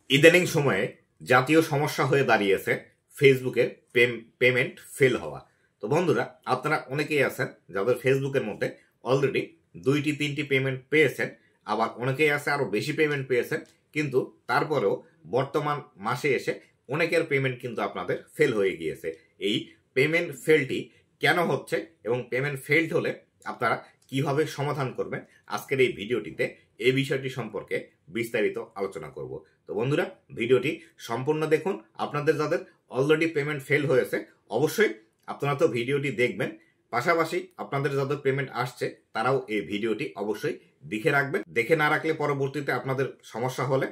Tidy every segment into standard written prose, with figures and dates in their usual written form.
ইদানিং সময়ে জাতীয় সমস্যা হয়ে দাঁড়িয়েছে ফেসবুকে পেমেন্ট ফেল হওয়া। তো বন্ধুরা, আপনারা অনেকেই আছেন যাদের ফেসবুকের মধ্যে অলরেডি 2-3টি পেমেন্ট পেয়েছেন, আবার অনেকেই আছে আরো বেশি পেমেন্ট পেয়েছেন, কিন্তু তারপরেও বর্তমান মাসে এসে অনেকের পেমেন্ট কিন্তু আপনাদের ফেল হয়ে গিয়েছে। এই পেমেন্ট ফেলটি কেন হচ্ছে এবং পেমেন্ট ফেলড হলে আপনারা কিভাবে সমাধান করবেন, আজকের এই ভিডিওটিতে এই বিষয়টি সম্পর্কে বিস্তারিত আলোচনা করব। তো বন্ধুরা, ভিডিওটি সম্পূর্ণ দেখুন। আপনাদের যাদের অলরেডি পেমেন্ট ফেল হয়েছে অবশ্যই আপনারা তো ভিডিওটি দেখবেন, পাশাপাশি আপনাদের যাদের পেমেন্ট আসছে তারাও এই ভিডিওটি অবশ্যই দেখে রাখবেন। দেখে না রাখলে পরবর্তীতে আপনাদের সমস্যা হলে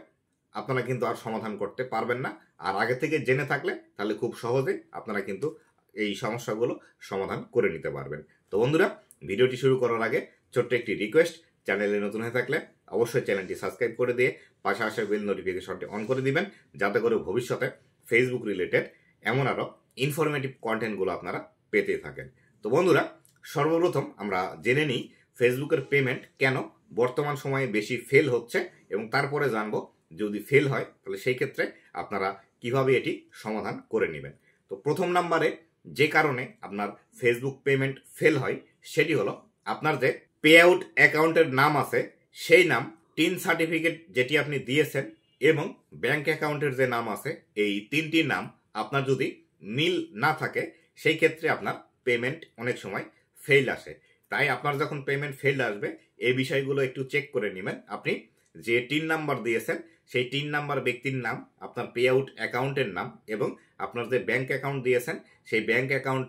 আপনারা কিন্তু আর সমাধান করতে পারবেন না। আর আগে থেকে জেনে থাকলে তাহলে খুব সহজে আপনারা কিন্তু এই সমস্যাগুলো সমাধান করে নিতে পারবেন। তো বন্ধুরা, ভিডিওটি শুরু করার আগে ছোট্ট একটি রিকোয়েস্ট, চ্যানেলে নতুন হয়ে থাকলে অবশ্যই চ্যানেলটি সাবস্ক্রাইব করে দিয়ে পাশে আসা বেল নোটিফিকেশনটি অন করে দিবেন, যাতে করে ভবিষ্যতে ফেসবুক রিলেটেড এমন আরো ইনফরমেটিভ কন্টেন্টগুলো আপনারা পেতে থাকেন। তো বন্ধুরা, সর্বপ্রথম আমরা জেনে নিই ফেসবুকের পেমেন্ট কেন বর্তমান সময়ে বেশি ফেল হচ্ছে, এবং তারপরে জানবো যদি ফেল হয় তাহলে সেই ক্ষেত্রে আপনারা কিভাবে এটি সমাধান করে নেবেন। তো প্রথম নাম্বারে যে কারণে আপনার ফেসবুক পেমেন্ট ফেল হয় সেটি হলো আপনার যে পে আউট অ্যাকাউন্টের নাম আছে সেই নাম, টিন সার্টিফিকেট যেটি আপনি দিয়েছেন এবং ব্যাংক অ্যাকাউন্টের যে নাম আছে, এই তিনটি নাম আপনার যদি মিল না থাকে সেই ক্ষেত্রে আপনার পেমেন্ট অনেক সময় ফেল আসে। তাই আপনার যখন পেমেন্ট ফেল আসবে এই বিষয়গুলো একটু চেক করে নেবেন। আপনি যে টিন নাম্বার দিয়েছেন সেই টিন নাম্বার ব্যক্তির নাম, আপনার পে আউট অ্যাকাউন্টের নাম এবং আপনার যে ব্যাংক অ্যাকাউন্ট দিয়েছেন সেই ব্যাংক অ্যাকাউন্ট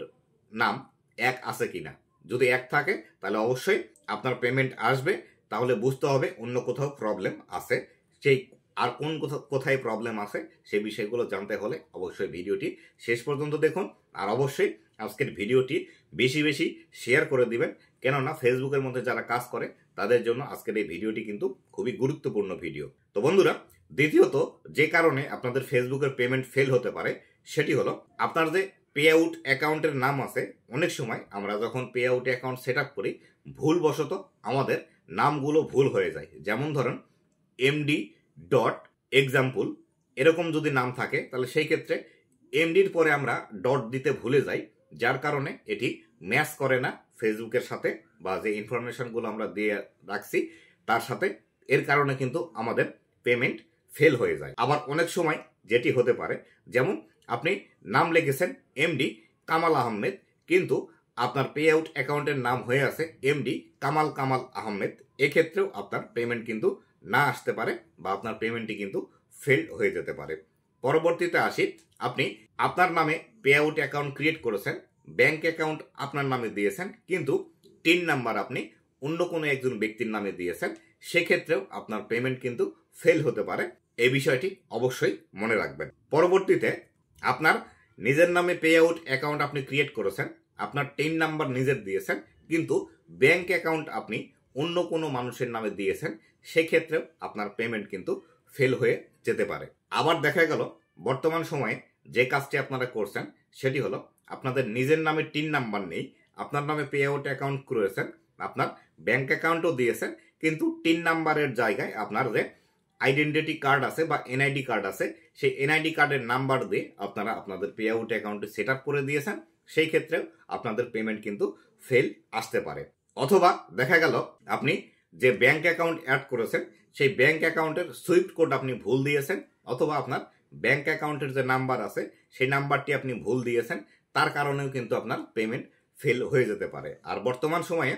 নাম এক আছে কিনা। যদি এক থাকে তাহলে অবশ্যই আপনার পেমেন্ট আসবে। তাহলে বুঝতে হবে অন্য কোথাও প্রবলেম আছে, সেই আর কোন কোথায় প্রবলেম আছে সেই বিষয়গুলো জানতে হলে অবশ্যই ভিডিওটি শেষ পর্যন্ত দেখুন। আর অবশ্যই আজকের ভিডিওটি বেশি বেশি শেয়ার করে দিবেন, কেননা ফেসবুকের মধ্যে যারা কাজ করে তাদের জন্য আজকের এই ভিডিওটি কিন্তু খুবই গুরুত্বপূর্ণ ভিডিও। তো বন্ধুরা, দ্বিতীয়ত যে কারণে আপনাদের ফেসবুকের পেমেন্ট ফেল হতে পারে সেটি হলো আপনার যে পে আউট অ্যাকাউন্টের নাম আছে। অনেক সময় আমরা যখন pay out account set up করি ভুলবশত আমাদের নামগুলো ভুল হয়ে যায়। যেমন ধরুন এমডি ডট এক্সাম্পল এরকম যদি নাম থাকে তাহলে সেই ক্ষেত্রে এমডির পরে আমরা ডট দিতে ভুলে যাই, যার কারণে এটি ম্যাচ করে না ফেসবুকের সাথে, বা যে ইনফরমেশনগুলো আমরা দিয়ে রাখছি তার সাথে। এর কারণে কিন্তু আমাদের পেমেন্ট ফেল হয়ে যায়। আবার অনেক সময় যেটি হতে পারে, যেমন আপনি নাম লিখেছেন এমডি কামাল আহমেদ, কিন্তু আপনার পে আউট অ্যাকাউন্টের নাম হয়ে আছে এমডি কামাল আহমেদ। এক্ষেত্রেও আপনার পেমেন্ট কিন্তু না আসতে পারে বা আপনার পেমেন্টটি কিন্তু ফেল হয়ে যেতে পারে। পরবর্তীতে আসি, আপনি আপনার নামে পে আউট অ্যাকাউন্ট ক্রিয়েট করেছেন, ব্যাংক অ্যাকাউন্ট আপনার নামে দিয়েছেন, কিন্তু টিন নাম্বার আপনি অন্য কোনো একজন ব্যক্তির নামে দিয়েছেন, সেক্ষেত্রেও আপনার পেমেন্ট কিন্তু ফেল হতে পারে। এই বিষয়টি অবশ্যই মনে রাখবেন। পরবর্তীতে আপনার নিজের নামে পে আউট অ্যাকাউন্ট আপনি ক্রিয়েট করেছেন, আপনার টিন নাম্বার নিজের দিয়েছেন, কিন্তু ব্যাংক অ্যাকাউন্ট আপনি অন্য কোনো মানুষের নামে দিয়েছেন, সেক্ষেত্রেও আপনার পেমেন্ট কিন্তু ফেল হয়ে যেতে পারে। আবার দেখা গেল বর্তমান সময়ে যে কাজটি আপনারা করছেন সেটি হলো আপনাদের নিজের নামে টিন নাম্বার নেই, আপনার নামে পে আউট অ্যাকাউন্ট করেছেন, আপনার ব্যাংক অ্যাকাউন্টও দিয়েছেন, কিন্তু টিন নাম্বারের জায়গায় আপনার যে আইডেন্টিটি কার্ড আছে বা এনআইডি কার্ড আছে সেই এনআইডি কার্ডের নাম্বার দিয়ে আপনারা আপনাদের পে আউট অ্যাকাউন্টে সেট আপ করে দিয়েছেন, সেই ক্ষেত্রেও আপনাদের পেমেন্ট কিন্তু ফেল আসতে পারে। অথবা দেখা গেল আপনি যে ব্যাংক অ্যাকাউন্ট অ্যাড করেছেন সেই ব্যাংক অ্যাকাউন্টের সুইফট কোড আপনি ভুল দিয়েছেন, অথবা আপনার ব্যাংক অ্যাকাউন্টের যে নাম্বার আছে সেই নাম্বারটি আপনি ভুল দিয়েছেন, তার কারণেও কিন্তু আপনার পেমেন্ট ফেল হয়ে যেতে পারে। আর বর্তমান সময়ে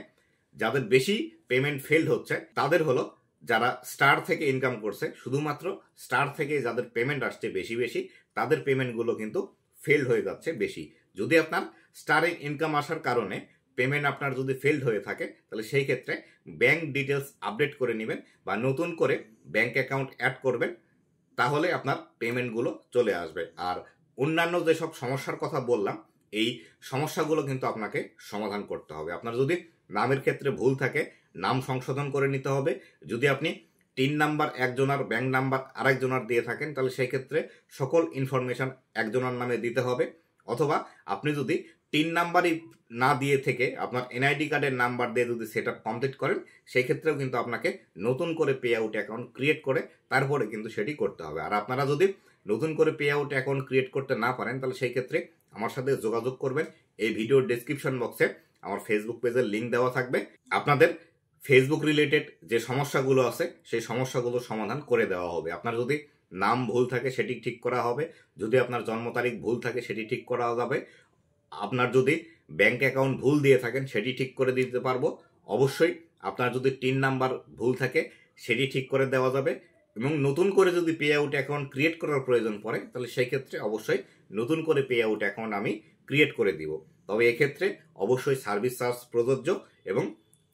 যাদের বেশি পেমেন্ট ফেল হচ্ছে তাদের হলো যারা স্টার থেকে ইনকাম করছে, শুধুমাত্র স্টার থেকে যাদের পেমেন্ট আসছে বেশি বেশি, তাদের পেমেন্টগুলো কিন্তু ফেল হয়ে যাচ্ছে বেশি। যদি আপনার স্টারে ইনকাম আসার কারণে পেমেন্ট আপনার যদি ফেলড হয়ে থাকে তাহলে সেই ক্ষেত্রে ব্যাংক ডিটেলস আপডেট করে নেবেন বা নতুন করে ব্যাংক অ্যাকাউন্ট অ্যাড করবেন, তাহলে আপনার পেমেন্টগুলো চলে আসবে। আর অন্যান্য যেসব সমস্যার কথা বললাম এই সমস্যাগুলো কিন্তু আপনাকে সমাধান করতে হবে। আপনার যদি নামের ক্ষেত্রে ভুল থাকে নাম সংশোধন করে নিতে হবে। যদি আপনি টিন নাম্বার একজনের ব্যাংক নাম্বার আরেকজনের দিয়ে থাকেন তাহলে সেই ক্ষেত্রে সকল ইনফরমেশন একজনের নামে দিতে হবে। অথবা আপনি যদি টিন নাম্বারই না দিয়ে থেকে আপনার এনআইডি কার্ডের নাম্বার দিয়ে যদি সেট আপ কমপ্লিট করেন, সেই ক্ষেত্রেও কিন্তু আপনাকে নতুন করে পে আউট অ্যাকাউন্ট ক্রিয়েট করে তারপরে কিন্তু সেটি করতে হবে। আর আপনারা যদি নতুন করে পে আউট অ্যাকাউন্ট ক্রিয়েট করতে না পারেন, তাহলে সেই ক্ষেত্রে আমার সাথে যোগাযোগ করবেন। এই ভিডিওর ডেসক্রিপশন বক্সে আমার ফেসবুক পেজের লিঙ্ক দেওয়া থাকবে। আপনাদের ফেসবুক রিলেটেড যে সমস্যাগুলো আছে সেই সমস্যাগুলো সমাধান করে দেওয়া হবে। আপনার যদি নাম ভুল থাকে সেটি ঠিক করা হবে, যদি আপনার জন্ম তারিখ ভুল থাকে সেটি ঠিক করা যাবে, আপনার যদি ব্যাংক অ্যাকাউন্ট ভুল দিয়ে থাকেন সেটি ঠিক করে দিতে পারবো। অবশ্যই আপনার যদি টিন নাম্বার ভুল থাকে সেটি ঠিক করে দেওয়া যাবে, এবং নতুন করে যদি পে আউট অ্যাকাউন্ট ক্রিয়েট করার প্রয়োজন পড়ে তাহলে সেই ক্ষেত্রে অবশ্যই নতুন করে পে আউট অ্যাকাউন্ট আমি ক্রিয়েট করে দিব। তবে এক্ষেত্রে অবশ্যই সার্ভিস চার্জ প্রযোজ্য, এবং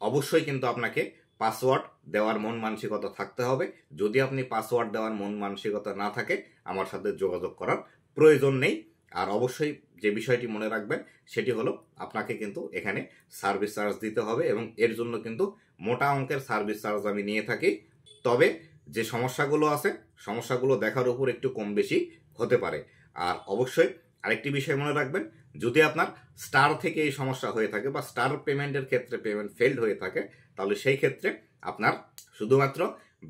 অবশ্যই কিন্তু আপনাকে পাসওয়ার্ড দেওয়ার মন মানসিকতা থাকতে হবে। যদি আপনি পাসওয়ার্ড দেওয়ার মন মানসিকতা না থাকে, আমার সাথে যোগাযোগ করার প্রয়োজন নেই। আর অবশ্যই যে বিষয়টি মনে রাখবেন সেটি হলো আপনাকে কিন্তু এখানে সার্ভিস চার্জ দিতে হবে, এবং এর জন্য কিন্তু মোটা অঙ্কের সার্ভিস চার্জ আমি নিয়ে থাকি। তবে যে সমস্যাগুলো আছে সমস্যাগুলো দেখার উপর একটু কম বেশি হতে পারে। আর অবশ্যই আরেকটি বিষয় মনে রাখবেন, যদি আপনার স্টার থেকে এই সমস্যা হয়ে থাকে বা স্টার পেমেন্টের ক্ষেত্রে পেমেন্ট ফেলড হয়ে থাকে, তাহলে সেই ক্ষেত্রে আপনার শুধুমাত্র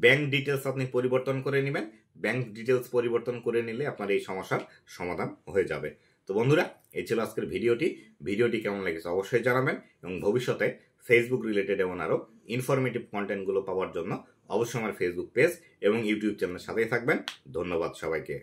ব্যাংক ডিটেলস আপনি পরিবর্তন করে নেবেন। ব্যাংক ডিটেলস পরিবর্তন করে নিলে আপনার এই সমস্যার সমাধান হয়ে যাবে। তো বন্ধুরা, এই ছিল আজকের ভিডিওটি কেমন লেগেছে অবশ্যই জানাবেন, এবং ভবিষ্যতে ফেসবুক রিলেটেড এমন আরও ইনফরমেটিভ কন্টেন্টগুলো পাওয়ার জন্য অবশ্যই আমার ফেসবুক পেজ এবং ইউটিউব চ্যানেলের সাথেই থাকবেন। ধন্যবাদ সবাইকে।